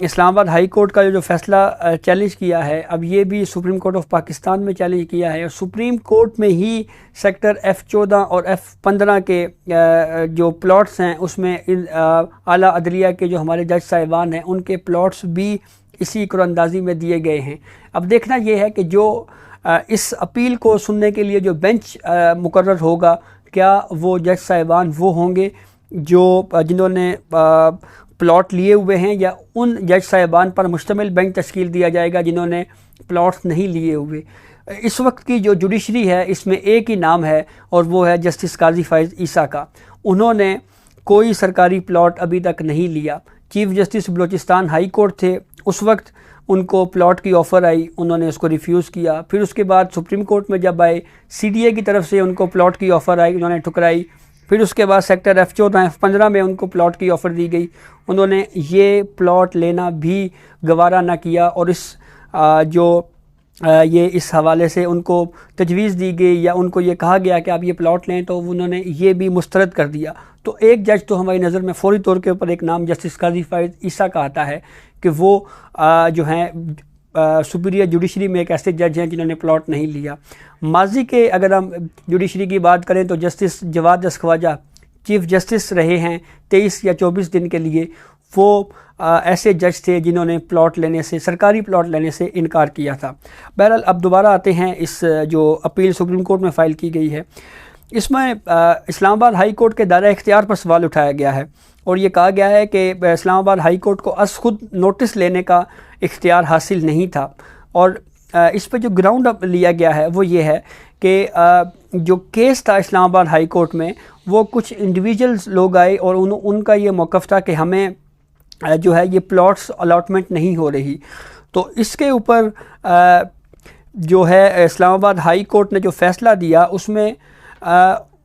اسلام آباد high court کا جو فیصلہ چیلنج کیا ہے، اب یہ بھی سپریم کورٹ آف پاکستان میں چیلنج کیا ہے، اور سپریم کورٹ میں ہی سیکٹر F14 اور F15 کے جو پلاٹس ہیں اس میں اعلیٰ عدلیہ کے جو ہمارے جج صاحبان ہیں ان کے پلاٹس بھی اسی قرآن اندازی میں دیے گئے ہیں۔ اب دیکھنا یہ ہے کہ جو اس اپیل کو سننے کے لیے جو بینچ مقرر ہوگا، کیا وہ جج صاحبان وہ ہوں گے جو جنہوں نے پلاٹ لیے ہوئے ہیں، یا ان جج صاحبان پر مشتمل بینچ تشکیل دیا جائے گا جنہوں نے پلاٹس نہیں لیے ہوئے۔ اس وقت کی جو جوڈیشری ہے اس میں ایک ہی نام ہے، اور وہ ہے جسٹس قاضی فائز عیسیٰ کا۔ انہوں نے کوئی سرکاری پلاٹ ابھی تک نہیں لیا۔ Chief justice Balochistan high court تھے، اس وقت ان کو پلاٹ کی آفر آئی، انہوں نے اس کو ریفیوز کیا۔ پھر اس کے بعد سپریم کورٹ میں جب آئے، CDA کی طرف سے ان کو پلاٹ کی آفر آئی، انہوں نے ٹھکرائی۔ پھر اس کے بعد سیکٹر F14 F15 میں ان کو پلاٹ کی آفر دی گئی، انہوں نے یہ پلاٹ لینا بھی گوارا نہ کیا، اور یہ اس حوالے سے ان کو تجویز دی گئی یا ان کو یہ کہا گیا کہ آپ یہ پلاٹ لیں، تو انہوں نے یہ بھی مسترد کر دیا۔ تو ایک جج تو ہماری نظر میں فوری طور کے اوپر ایک نام جسٹس قاضی فائز عیسیٰ کا آتا ہے کہ وہ جو ہیں سپیریئر جوڈیشری میں ایک ایسے جج ہیں جنہوں نے پلاٹ نہیں لیا۔ ماضی کے اگر ہم جوڈیشری کی بات کریں تو جسٹس جواد اسخواجہ چیف جسٹس رہے ہیں 23 یا 24 دن کے لیے، وہ ایسے جج تھے جنہوں نے پلاٹ لینے سے، سرکاری پلاٹ لینے سے انکار کیا تھا۔ بہرحال اب دوبارہ آتے ہیں اس جو اپیل سپریم کورٹ میں فائل کی گئی ہے، اس میں اسلام آباد ہائی کورٹ کے دائرہ اختیار پر سوال اٹھایا گیا ہے، اور یہ کہا گیا ہے کہ اسلام آباد ہائی کورٹ کو از خود نوٹس لینے کا اختیار حاصل نہیں تھا، اور اس پہ جو گراؤنڈ اپ لیا گیا ہے وہ یہ ہے کہ جو کیس تھا اسلام آباد ہائی کورٹ میں، وہ کچھ انڈیویجولز لوگ آئے اور ان کا یہ موقف تھا کہ ہمیں جو ہے یہ پلاٹس الاٹمنٹ نہیں ہو رہی، تو اس کے اوپر جو ہے اسلام آباد ہائی کورٹ نے جو فیصلہ دیا اس میں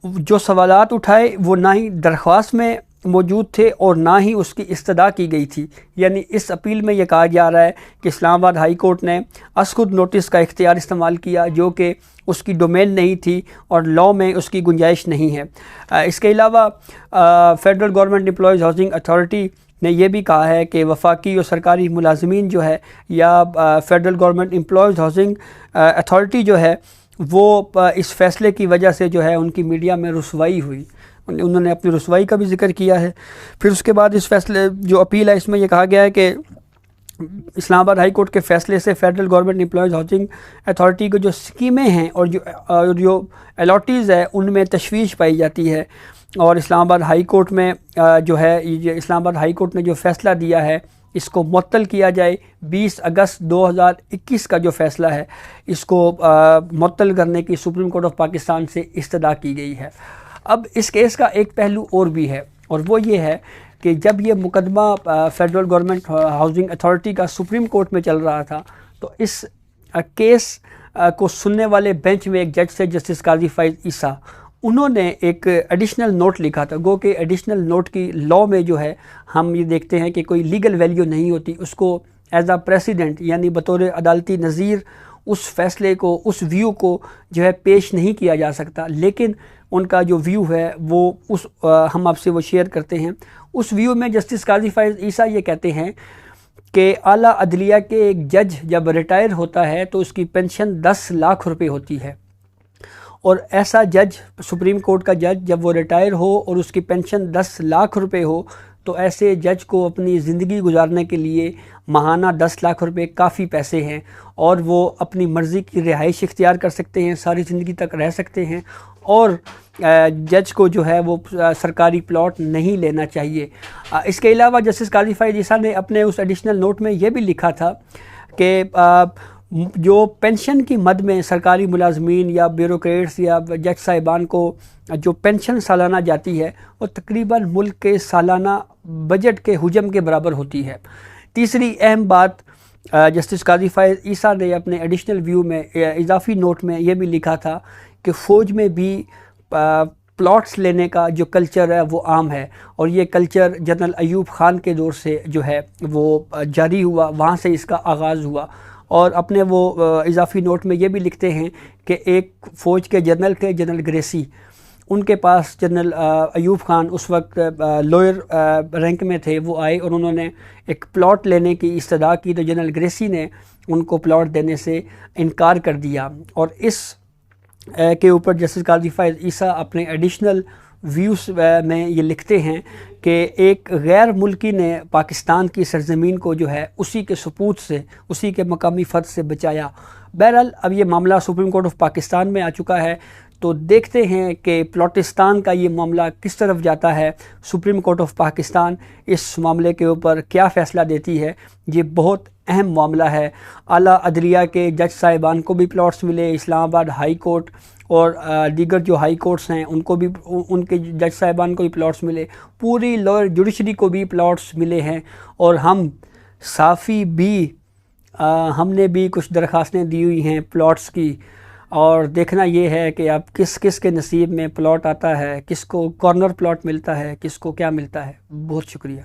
جو سوالات اٹھائے وہ نہ ہی درخواست میں موجود تھے اور نہ ہی اس کی استدعا کی گئی تھی۔ یعنی اس اپیل میں یہ کہا جا رہا ہے کہ اسلام آباد ہائی کورٹ نے از خود نوٹس کا اختیار استعمال کیا جو کہ اس کی ڈومین نہیں تھی اور لاء میں اس کی گنجائش نہیں ہے۔ اس کے علاوہ federal government employees housing authority نے یہ بھی کہا ہے کہ وفاقی اور سرکاری ملازمین جو ہے یا federal government employees housing authority جو ہے وہ اس فیصلے کی وجہ سے جو ہے ان کی میڈیا میں رسوائی ہوئی، انہوں نے اپنی رسوائی کا بھی ذکر کیا ہے۔ پھر اس کے بعد اس فیصلے جو اپیل ہے اس میں یہ کہا گیا ہے کہ اسلام آباد ہائی کورٹ کے فیصلے سے federal government employees housing authority کو جو اسکیمیں ہیں اور جو الاٹیز ہے ان میں تشویش پائی جاتی ہے، اور اسلام آباد ہائی کورٹ میں جو ہے یہ اسلام آباد ہائی کورٹ نے جو فیصلہ دیا ہے اس کو معطل کیا جائے۔ 20 اگست 2021 کا جو فیصلہ ہے اس کو معطل کرنے کی سپریم کورٹ آف پاکستان سے استدعا کی گئی ہے۔ اب اس کیس کا ایک پہلو اور بھی ہے، اور وہ یہ ہے کہ جب یہ مقدمہ فیڈرل گورنمنٹ ہاؤسنگ اتھارٹی کا سپریم کورٹ میں چل رہا تھا تو اس کیس کو سننے والے بینچ میں ایک جج سے جسٹس قاضی فائز عیسیٰ، انہوں نے ایک ایڈیشنل نوٹ لکھا تھا، گو کہ ایڈیشنل نوٹ کی لاء میں جو ہے ہم یہ دیکھتے ہیں کہ کوئی لیگل ویلیو نہیں ہوتی، اس کو ایز اے پریسیڈنٹ یعنی بطور عدالتی نظیر اس فیصلے کو، اس ویو کو جو ہے پیش نہیں کیا جا سکتا، لیکن ان کا جو ویو ہے وہ ہم آپ سے وہ شیئر کرتے ہیں۔ اس ویو میں جسٹس قاضی فائز عیسیٰ یہ کہتے ہیں کہ اعلیٰ عدلیہ کے ایک جج جب ریٹائر ہوتا ہے تو اس کی پینشن 10 لاکھ روپے ہوتی ہے، اور ایسا جج سپریم کورٹ کا جج جب وہ ریٹائر ہو اور اس کی پینشن 10 لاکھ روپے ہو تو ایسے جج کو اپنی زندگی گزارنے کے لیے ماہانہ 10 لاکھ روپے کافی پیسے ہیں، اور وہ اپنی مرضی کی رہائش اختیار کر سکتے ہیں، ساری زندگی تک رہ سکتے ہیں، اور جج کو جو ہے وہ سرکاری پلاٹ نہیں لینا چاہیے۔ اس کے علاوہ جسٹس قاضی فائز عیسیٰ نے اپنے اس ایڈیشنل نوٹ میں یہ بھی لکھا تھا کہ جو پینشن کی مد میں سرکاری ملازمین یا بیوروکریٹس یا جج صاحبان کو جو پینشن سالانہ جاتی ہے وہ تقریباً ملک کے سالانہ بجٹ کے حجم کے برابر ہوتی ہے۔ تیسری اہم بات جسٹس قاضی فائز عیسیٰ نے اپنے ایڈیشنل ویو میں اضافی نوٹ میں یہ بھی لکھا تھا کہ فوج میں بھی پلاٹس لینے کا جو کلچر ہے وہ عام ہے، اور یہ کلچر جنرل ایوب خان کے دور سے جو ہے وہ جاری ہوا، وہاں سے اس کا آغاز ہوا۔ اور اپنے وہ اضافی نوٹ میں یہ بھی لکھتے ہیں کہ ایک فوج کے جنرل تھے جنرل گریسی، ان کے پاس جنرل ایوب خان اس وقت لوئر رینک میں تھے، وہ آئے اور انہوں نے ایک پلاٹ لینے کی استدعا کی، تو جنرل گریسی نے ان کو پلاٹ دینے سے انکار کر دیا۔ اور اس کے اوپر جسٹس قاضی فائز عیسیٰ اپنے ایڈیشنل ویوز میں یہ لکھتے ہیں کہ ایک غیر ملکی نے پاکستان کی سرزمین کو جو ہے اسی کے سپوت سے، اسی کے مقامی فرد سے بچایا۔ بہرحال اب یہ معاملہ سپریم کورٹ آف پاکستان میں آ چکا ہے، تو دیکھتے ہیں کہ پلاٹستان کا یہ معاملہ کس طرف جاتا ہے۔ سپریم کورٹ آف پاکستان اس معاملے کے اوپر کیا فیصلہ دیتی ہے، یہ بہت اہم معاملہ ہے۔ اعلیٰ عدلیہ کے جج صاحبان کو بھی پلاٹس ملے، اسلام آباد ہائی کورٹ اور دیگر جو ہائی کورٹس ہیں ان کو بھی، ان کے جج صاحبان کو بھی پلاٹس ملے، پوری لوئر جوڈیشری کو بھی پلاٹس ملے ہیں، اور ہم صافی بھی ہم نے بھی کچھ درخواستیں دی ہوئی ہیں پلاٹس کی، اور دیکھنا یہ ہے کہ اب کس کس کے نصیب میں پلاٹ آتا ہے، کس کو کارنر پلاٹ ملتا ہے، کس کو کیا ملتا ہے۔ بہت شکریہ۔